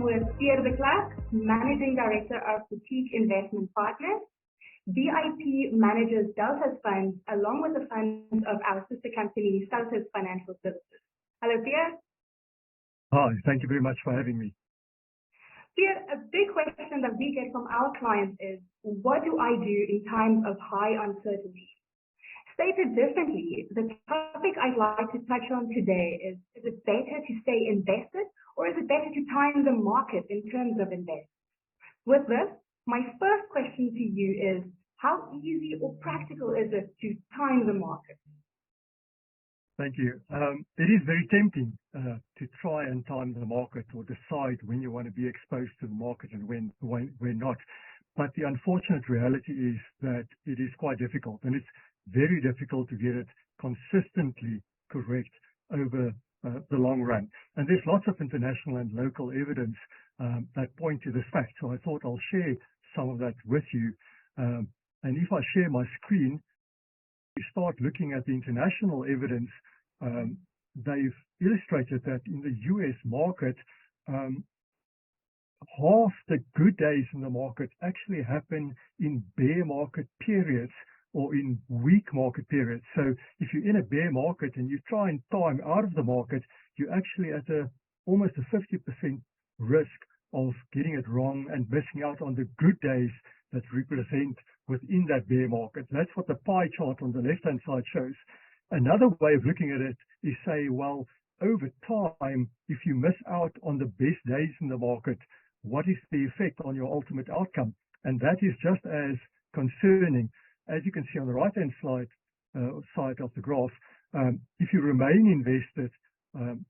with Pierre de Klerk, Managing Director of Boutique Investment Partners. BIP manages Delta's funds along with the funds of our sister company, Delta's Financial Services. Hello, Pierre. Hi, thank you very much for having me. Pierre, a big question that we get from our clients is, what do I do in times of high uncertainty? Stated differently, the topic I'd like to touch on today is it better to stay invested or is it better to time the market in terms of investing? With this, my first question to you is, how easy or practical is it to time the market? Thank you. It is very tempting to try and time the market or decide when you want to be exposed to the market and when not. But the unfortunate reality is that it is quite difficult, and it's very difficult to get it consistently correct over the long run. And there's lots of international and local evidence that point to this fact. So I thought I'll share some of that with you. And if I share my screen, we start looking at the international evidence. They've illustrated that in the US market, half the good days in the market actually happen in bear market periods or in weak market periods. So if you're in a bear market and you try and time out of the market, you're actually at almost a 50% risk of getting it wrong and missing out on the good days that represent within that bear market. That's what the pie chart on the left-hand side shows. Another way of looking at it is say, well, over time, if you miss out on the best days in the market, what is the effect on your ultimate outcome? And that is just as concerning. As you can see on the right-hand side of the graph, if you remain invested,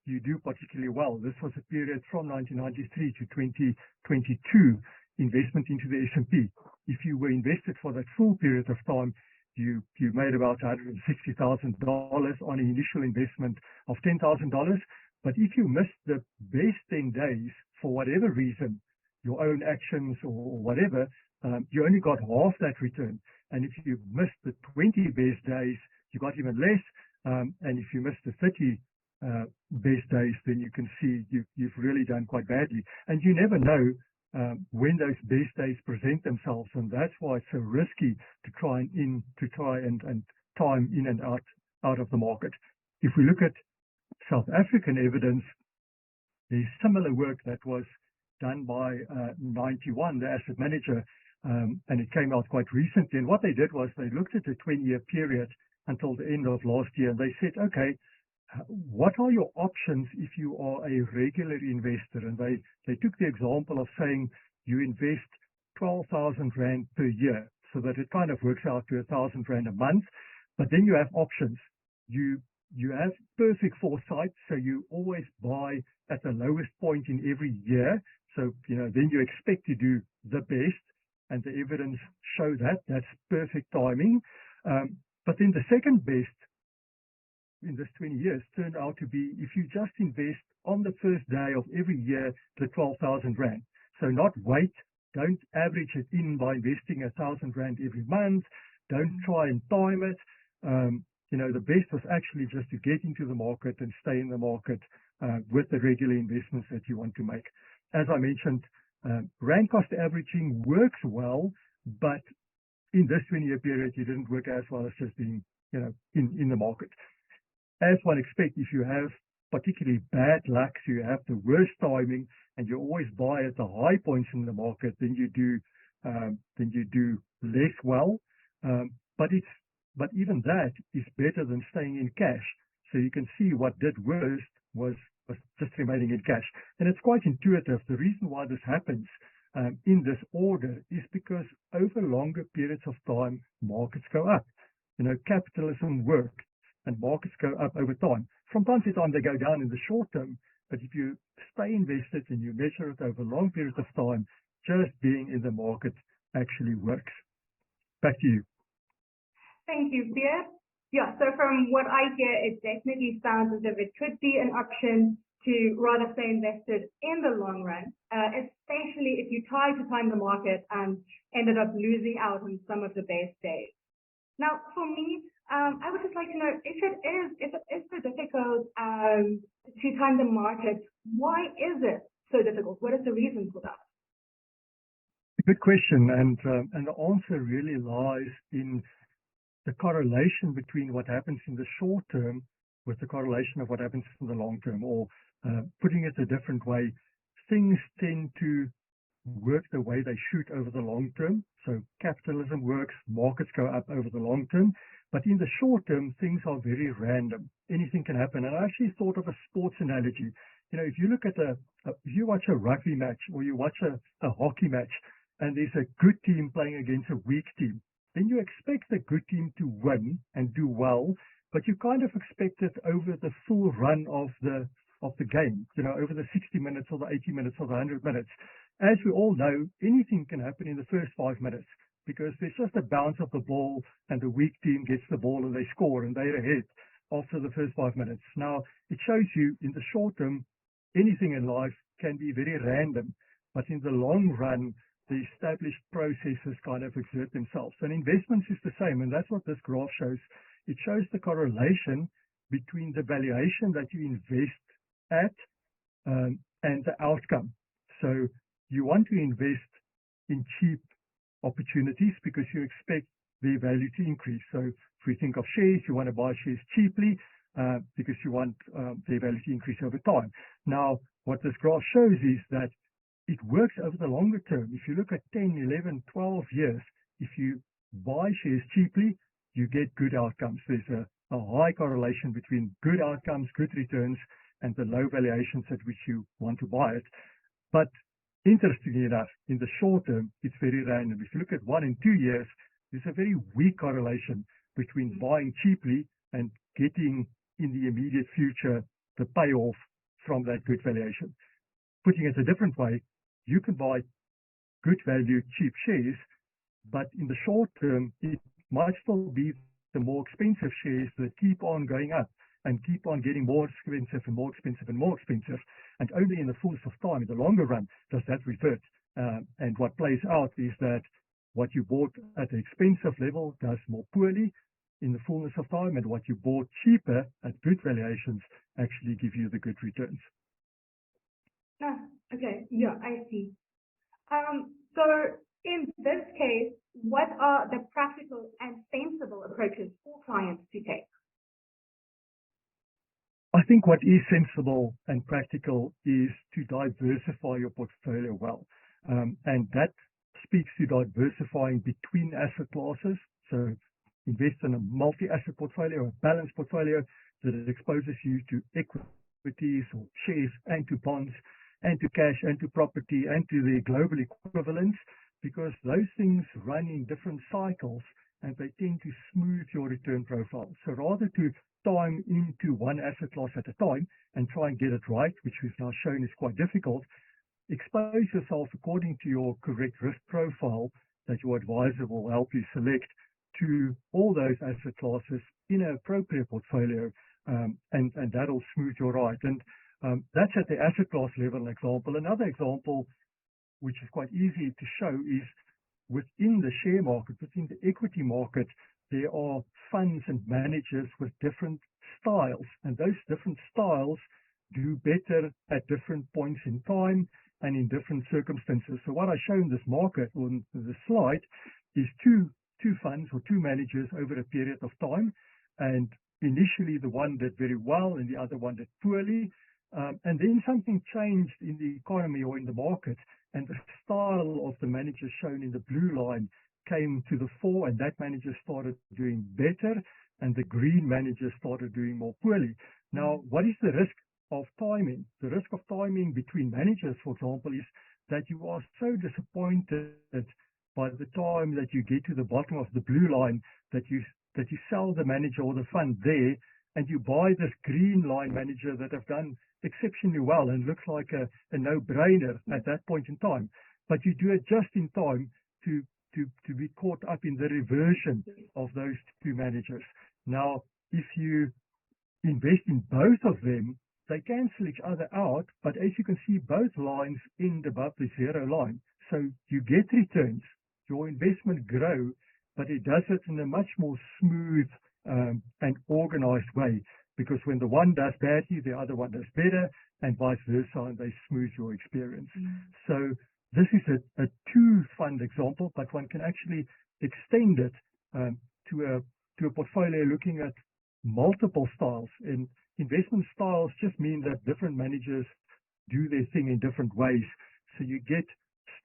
you do particularly well. This was a period from 1993 to 2022, investment into the S&P. If you were invested for that full period of time, you made about $160,000 on an initial investment of $10,000. But if you missed the best 10 days for whatever reason, your own actions or whatever, you only got half that return. And if you missed the 20 best days, you got even less. And if you missed the 30 best days, then you can see you've really done quite badly. And you never know when those best days present themselves, and that's why it's so risky to try and time in and out of the market. If we look at South African evidence, there's similar work that was done by 91, the asset manager, and it came out quite recently. And what they did was they looked at a 20-year period until the end of last year, and they said, okay, what are your options if you are a regular investor? And they took the example of saying you invest 12,000 Rand per year, so that it kind of works out to 1,000 Rand a month. But then you have options. You have perfect foresight, so you always buy at the lowest point in every year. So, then you expect to do the best, and the evidence show that. That's perfect timing. But then the second best in this 20 years turned out to be if you just invest on the first day of every year the 12,000 Rand. So not wait, don't average it in by investing 1,000 Rand every month, don't try and time it. The best was actually just to get into the market and stay in the market with the regular investments that you want to make. As I mentioned, Rand cost averaging works well, but in this 20-year period, it didn't work as well as just being, in the market. As one expects, if you have particularly bad luck, so you have the worst timing, and you always buy at the high points in the market, then you do less well. But even that is better than staying in cash. So you can see what did worst was just remaining in cash, and it's quite intuitive. The reason why this happens in this order is because over longer periods of time, markets go up. Capitalism works. And markets go up over time. From time to time, they go down in the short term. But if you stay invested and you measure it over long periods of time, just being in the market actually works. Back to you. Thank you, Pierre. Yeah, so from what I hear, it definitely sounds as if it could be an option to rather stay invested in the long run, especially if you try to time the market and ended up losing out on some of the best days. Now, for me, I would just like to know if it is so difficult to time the market, why is it so difficult? What is the reason for that? Good question, and the answer really lies in the correlation between what happens in the short term with the correlation of what happens in the long term, or putting it a different way, things tend to work the way they should over the long term. So capitalism works, markets go up over the long term, but in the short term, things are very random. Anything can happen. And I actually thought of a sports analogy. If you look at if you watch a rugby match or you watch a hockey match, and there's a good team playing against a weak team, then you expect the good team to win and do well, but you kind of expect it over the full run of the game, over the 60 minutes or the 80 minutes or the 100 minutes. As we all know, anything can happen in the first 5 minutes because there's just a bounce of the ball and the weak team gets the ball and they score and they're ahead after the first 5 minutes. Now, it shows you in the short term, anything in life can be very random, but in the long run, the established processes kind of exert themselves. And investments is the same, and that's what this graph shows. It shows the correlation between the valuation that you invest at and the outcome. So you want to invest in cheap opportunities because you expect their value to increase. So if we think of shares, you want to buy shares cheaply because you want their value to increase over time. Now, what this graph shows is that it works over the longer term. If you look at 10, 11, 12 years, if you buy shares cheaply, you get good outcomes. There's a high correlation between good outcomes, good returns, and the low valuations at which you want to buy it. But interestingly enough, in the short term, it's very random. If you look at 1 and 2 years, there's a very weak correlation between buying cheaply and getting in the immediate future the payoff from that good valuation. Putting it a different way, you can buy good value, cheap shares, but in the short term, it might still be the more expensive shares that keep on going up and keep on getting more expensive and more expensive and more expensive. And only in the fullness of time, in the longer run, does that revert. And what plays out is that what you bought at the expensive level does more poorly in the fullness of time, and what you bought cheaper at good valuations actually give you the good returns. Okay, yeah, I see. So in this case, what are the practical and sensible approaches for clients to take? I think what is sensible and practical is to diversify your portfolio well. And that speaks to diversifying between asset classes. So invest in a multi-asset portfolio, a balanced portfolio that exposes you to equities or shares and to bonds and to cash and to property and to the global equivalents, because those things run in different cycles and they tend to smooth your return profile. So rather to time into one asset class at a time and try and get it right, which we've now shown is quite difficult, expose yourself according to your correct risk profile that your advisor will help you select to all those asset classes in an appropriate portfolio, and that'll smooth your ride. And that's at the asset class level, an example. Another example, which is quite easy to show, is within the share market, within the equity market, there are funds and managers with different styles, and those different styles do better at different points in time and in different circumstances. So what I show in this market on the slide is two funds or two managers over a period of time, and initially the one did very well and the other one did poorly, and then something changed in the economy or in the market, and the style of the manager shown in the blue line came to the fore, and that manager started doing better and the green manager started doing more poorly. Now, what is the risk of timing? The risk of timing between managers, for example, is that you are so disappointed by the time that you get to the bottom of the blue line that you sell the manager or the fund there, and you buy this green line manager that have done exceptionally well and looks like a no-brainer at that point in time. But you do it just in time to be caught up in the reversion of those two managers. Now, if you invest in both of them, they cancel each other out, but as you can see, both lines end above the zero line. So you get returns, your investment grow, but it does it in a much more smooth and organized way because when the one does badly, the other one does better, and vice versa, and they smooth your experience. So this is a too fun example, but one can actually extend it to a portfolio looking at multiple styles. And investment styles just mean that different managers do their thing in different ways. So you get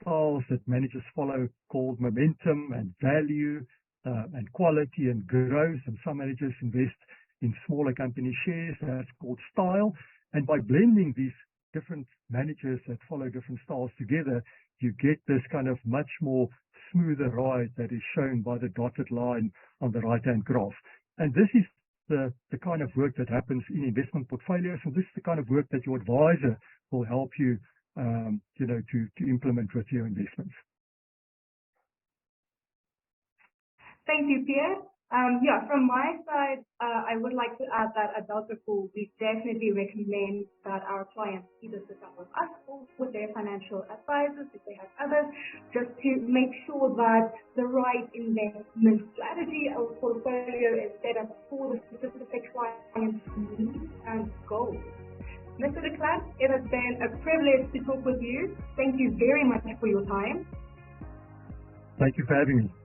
styles that managers follow called momentum and value and quality and growth, and some managers invest in smaller company shares. That's called style. And by blending these different managers that follow different styles together, you get this kind of much more smoother ride that is shown by the dotted line on the right-hand graph. And this is the kind of work that happens in investment portfolios, and this is the kind of work that your advisor will help you, to implement with your investments. Thank you, Pierre. From my side, I would like to add that at Delta Pool, we definitely recommend that our clients either sit down with us or with their financial advisors, if they have others, just to make sure that the right investment strategy or portfolio is set up for the specific client's needs and goals. Mr. de Klerk, it has been a privilege to talk with you. Thank you very much for your time. Thank you for having me.